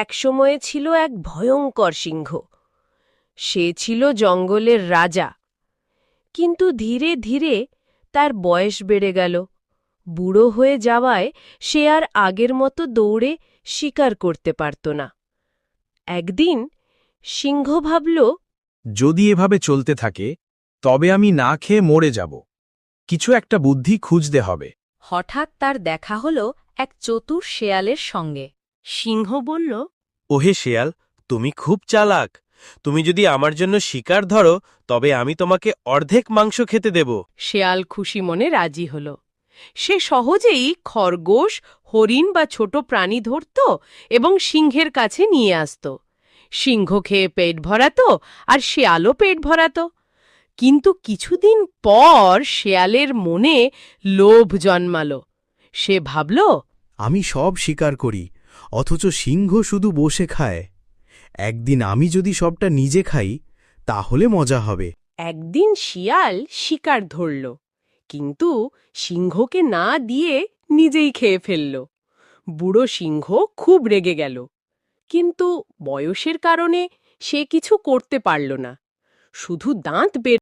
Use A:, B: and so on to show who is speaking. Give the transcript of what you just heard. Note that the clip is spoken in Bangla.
A: একসময়ে ছিল এক ভয়ঙ্কর সিংহ। সে ছিল জঙ্গলের রাজা। কিন্তু ধীরে ধীরে তার বয়স বেড়ে গেল। বুড়ো হয়ে যাওয়ায় সে আর আগের মতো দৌড়ে শিকার করতে পারত না। একদিন সিংহ ভাবল,
B: যদি এভাবে চলতে থাকে তবে আমি না খেয়ে মরে যাব। কিছু একটা বুদ্ধি খুঁজতে হবে।
C: হঠাৎ তার দেখা হলো এক চতুর শেয়ালের সঙ্গে।
A: সিংহ বলল,
D: ওহে শেয়াল, তুমি খুব চালাক। তুমি যদি আমার জন্য শিকার ধরো তবে আমি তোমাকে অর্ধেক মাংস খেতে দেব।
A: শেয়াল খুশি মনে রাজি হল। সে সহজেই খরগোশ, হরিণ বা ছোট প্রাণী ধরত এবং সিংহের কাছে নিয়ে আসত। সিংহ খেয়ে পেট ভরাত আর শেয়ালও পেট ভরাত। কিন্তু কিছুদিন পর শেয়ালের মনে লোভ জন্মাল। সে ভাবল,
E: আমি সব স্বীকার করি, অথচ সিংহ শুধু বসে খায়। একদিন আমি যদি সবটা নিজে খাই তাহলে মজা হবে।
A: একদিন শিয়াল শিকার ধরল, কিন্তু সিংহকে না দিয়ে নিজেই খেয়ে ফেলল। বুড়ো সিংহ খুব রেগে গেল, কিন্তু বয়সের কারণে সে কিছু করতে পারল না, শুধু দাঁত বের